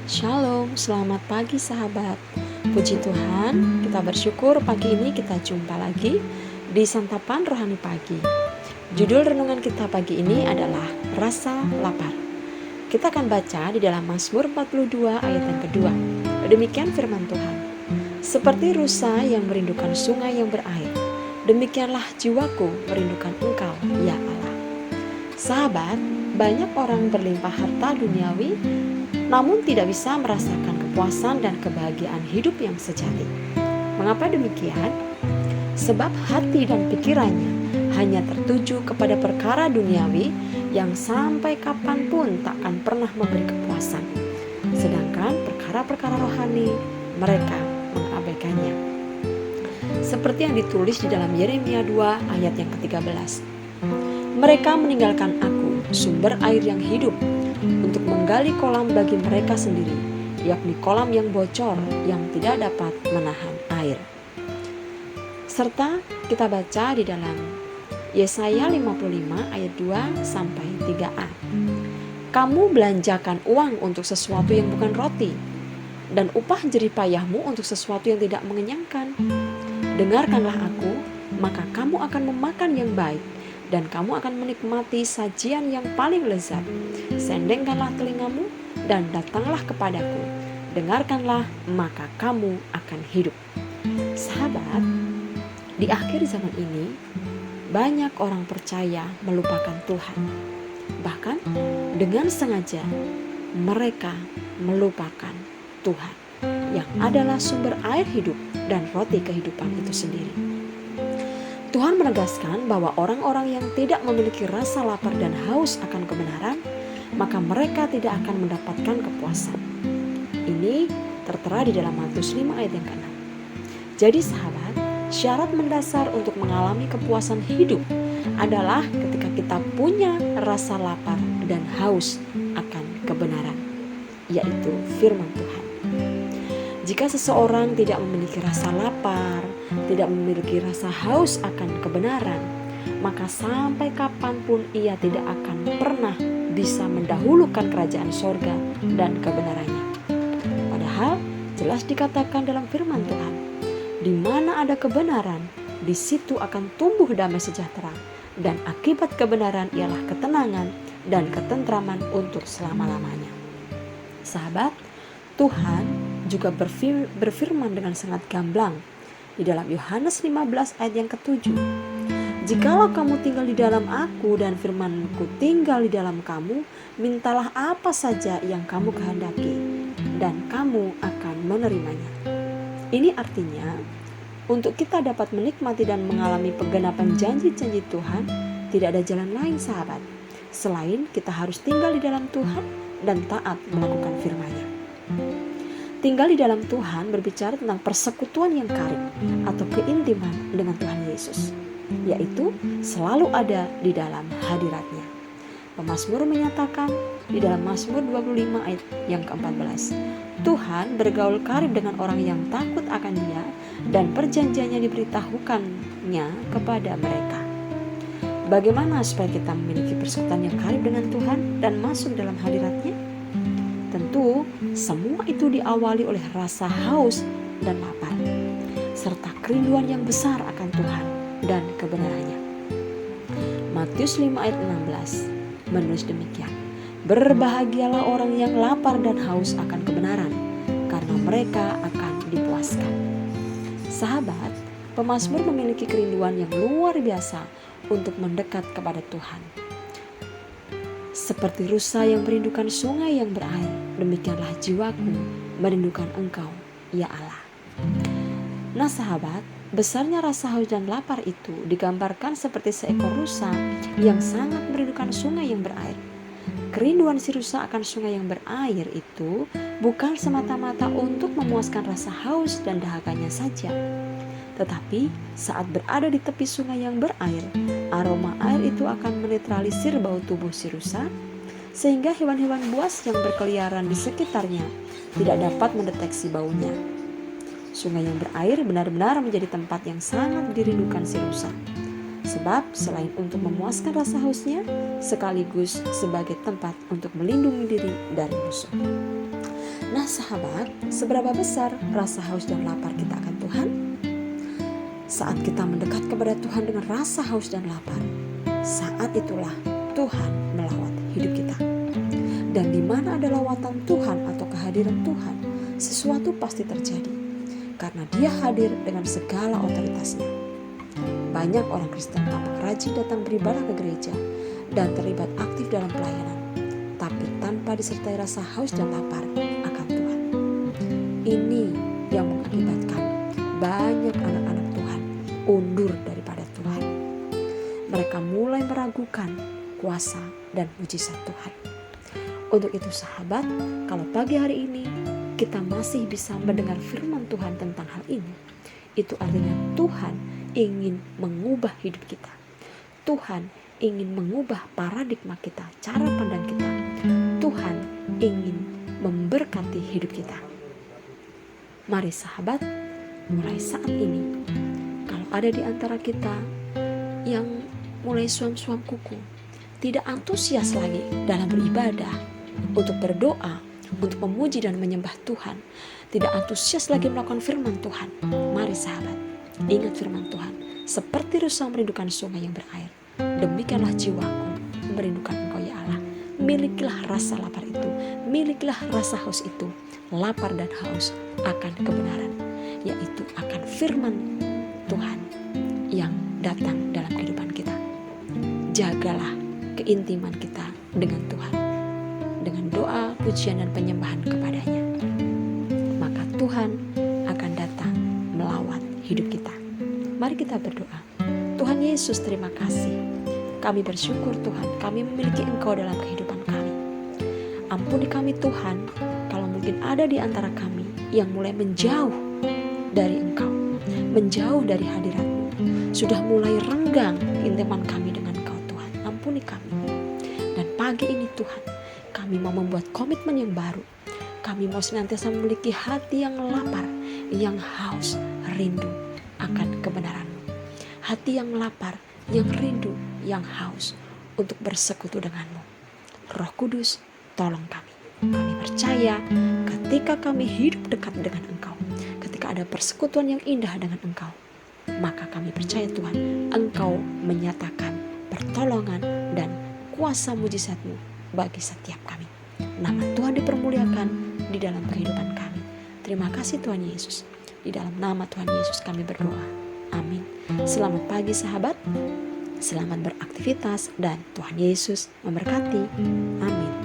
Shalom, selamat pagi sahabat. Puji Tuhan, kita bersyukur pagi ini kita jumpa lagi di Santapan Rohani Pagi. Judul renungan kita pagi ini adalah Rasa Lapar. Kita akan baca di dalam Mazmur 42 ayat yang kedua. Demikian firman Tuhan. Seperti rusa yang merindukan sungai yang berair, demikianlah jiwaku merindukan Engkau, ya Allah. Sahabat, banyak orang berlimpah harta duniawi namun tidak bisa merasakan kepuasan dan kebahagiaan hidup yang sejati. Mengapa demikian? Sebab hati dan pikirannya hanya tertuju kepada perkara duniawi yang sampai kapanpun takkan pernah memberi kepuasan. Sedangkan perkara-perkara rohani mereka mengabaikannya. Seperti yang ditulis di dalam Yeremia 2 ayat yang ke-13. Mereka meninggalkan aku, sumber air yang hidup, untuk menggali kolam bagi mereka sendiri, yakni kolam yang bocor yang tidak dapat menahan air. Serta kita baca di dalam Yesaya 55 ayat 2 sampai 3a. Kamu belanjakan uang untuk sesuatu yang bukan roti, dan upah jerih payahmu untuk sesuatu yang tidak mengenyangkan. Dengarkanlah aku, maka kamu akan memakan yang baik, dan kamu akan menikmati sajian yang paling lezat. Sendengkanlah telingamu dan datanglah kepadaku. Dengarkanlah, maka kamu akan hidup. Sahabat, di akhir zaman ini banyak orang percaya melupakan Tuhan. Bahkan dengan sengaja mereka melupakan Tuhan yang adalah sumber air hidup dan roti kehidupan itu sendiri. Tuhan menegaskan bahwa orang-orang yang tidak memiliki rasa lapar dan haus akan kebenaran, maka mereka tidak akan mendapatkan kepuasan. Ini tertera di dalam Matius 5 ayat yang ke-6. Jadi sahabat, syarat mendasar untuk mengalami kepuasan hidup adalah ketika kita punya rasa lapar dan haus akan kebenaran, yaitu firman Tuhan. Jika seseorang tidak memiliki rasa lapar, tidak memiliki rasa haus akan kebenaran, maka sampai kapanpun ia tidak akan pernah bisa mendahulukan kerajaan sorga dan kebenarannya. Padahal jelas dikatakan dalam firman Tuhan, di mana ada kebenaran, di situ akan tumbuh damai sejahtera, dan akibat kebenaran ialah ketenangan dan ketentraman untuk selama-lamanya. Sahabat, Tuhan juga berfirman dengan sangat gamblang di dalam Yohanes 15 ayat yang ke-7. Jikalau kamu tinggal di dalam aku dan firmanku tinggal di dalam kamu, mintalah apa saja yang kamu kehendaki dan kamu akan menerimanya. Ini artinya untuk kita dapat menikmati dan mengalami penggenapan janji-janji Tuhan, tidak ada jalan lain sahabat, selain kita harus tinggal di dalam Tuhan dan taat melakukan firman-Nya. Tinggal di dalam Tuhan berbicara tentang persekutuan yang karib atau keintiman dengan Tuhan Yesus, yaitu selalu ada di dalam hadirat-Nya. Pemazmur menyatakan di dalam Mazmur 25 ayat yang ke-14, Tuhan bergaul karib dengan orang yang takut akan Dia dan perjanjiannya diberitahukannya kepada mereka. Bagaimana supaya kita memiliki persekutuan yang karib dengan Tuhan dan masuk dalam hadirat-Nya? Tentu semua itu diawali oleh rasa haus dan lapar, serta kerinduan yang besar akan Tuhan dan kebenarannya. Matius 5 ayat 16 menulis demikian, berbahagialah orang yang lapar dan haus akan kebenaran, karena mereka akan dipuaskan. Sahabat, pemazmur memiliki kerinduan yang luar biasa untuk mendekat kepada Tuhan. Seperti rusa yang merindukan sungai yang berair, demikianlah jiwaku merindukan Engkau, ya Allah. Nah sahabat, besarnya rasa haus dan lapar itu digambarkan seperti seekor rusa yang sangat merindukan sungai yang berair. Kerinduan si rusa akan sungai yang berair itu bukan semata-mata untuk memuaskan rasa haus dan dahakanya saja, tetapi saat berada di tepi sungai yang berair, aroma air itu akan menetralisir bau tubuh si rusa, sehingga hewan-hewan buas yang berkeliaran di sekitarnya tidak dapat mendeteksi baunya. Sungai yang berair benar-benar menjadi tempat yang sangat dirindukan si rusa. Sebab selain untuk memuaskan rasa hausnya, sekaligus sebagai tempat untuk melindungi diri dari musuh. Nah sahabat, seberapa besar rasa haus dan lapar kita akan Tuhan? Saat kita mendekat kepada Tuhan dengan rasa haus dan lapar, saat itulah Tuhan melawat hidup kita. Dan di mana ada lawatan Tuhan atau kehadiran Tuhan, sesuatu pasti terjadi. Karena Dia hadir dengan segala otoritasnya. Banyak orang Kristen tampak rajin datang beribadah ke gereja dan terlibat aktif dalam pelayanan, tapi tanpa disertai rasa haus dan lapar akan Tuhan. Ini yang mengakibatkan banyak anak-anak Tuhan undur daripada Tuhan. Mereka mulai meragukan kuasa dan mujizat Tuhan. Untuk itu sahabat, kalau pagi hari ini kita masih bisa mendengar firman Tuhan tentang hal ini, itu artinya Tuhan ingin mengubah hidup kita. Tuhan ingin mengubah paradigma kita, cara pandang kita. Tuhan ingin memberkati hidup kita. Mari sahabat, mulai saat ini, kalau ada di antara kita yang mulai suam-suam kuku, tidak antusias lagi dalam beribadah, untuk berdoa, untuk memuji dan menyembah Tuhan, tidak antusias lagi melakukan firman Tuhan, mari sahabat, ingat firman Tuhan, seperti rusa merindukan sungai yang berair, demikianlah jiwaku merindukan Engkau ya Allah. Milikilah rasa lapar itu, milikilah rasa haus itu, lapar dan haus akan kebenaran, yaitu akan firman Tuhan yang datang dalam kehidupan kita. Jagalah keintiman kita dengan Tuhan, dengan doa, pujian dan penyembahan kepadanya, maka Tuhan akan datang melawat hidup kita. Mari kita berdoa. Tuhan Yesus, terima kasih. Kami bersyukur Tuhan, kami memiliki Engkau dalam kehidupan kami. Ampuni kami Tuhan, kalau mungkin ada di antara kami yang mulai menjauh dari Engkau, menjauh dari hadirat-Mu, sudah mulai renggang keintiman kami dengan Engkau Tuhan. Ampuni kami. Dan pagi ini Tuhan, kami mau membuat komitmen yang baru. Kami mau senantiasa memiliki hati yang lapar, yang haus, rindu akan kebenaran-Mu. Hati yang lapar, yang rindu, yang haus untuk bersekutu dengan-Mu. Roh Kudus, tolong kami. Kami percaya ketika kami hidup dekat dengan Engkau, ketika ada persekutuan yang indah dengan Engkau, maka kami percaya Tuhan, Engkau menyatakan pertolongan dan kuasa mujizat-Mu bagi setiap kami. Nama Tuhan dipermuliakan di dalam kehidupan kami. Terima kasih Tuhan Yesus. Di dalam nama Tuhan Yesus kami berdoa. Amin. Selamat pagi sahabat. Selamat beraktivitas dan Tuhan Yesus memberkati. Amin.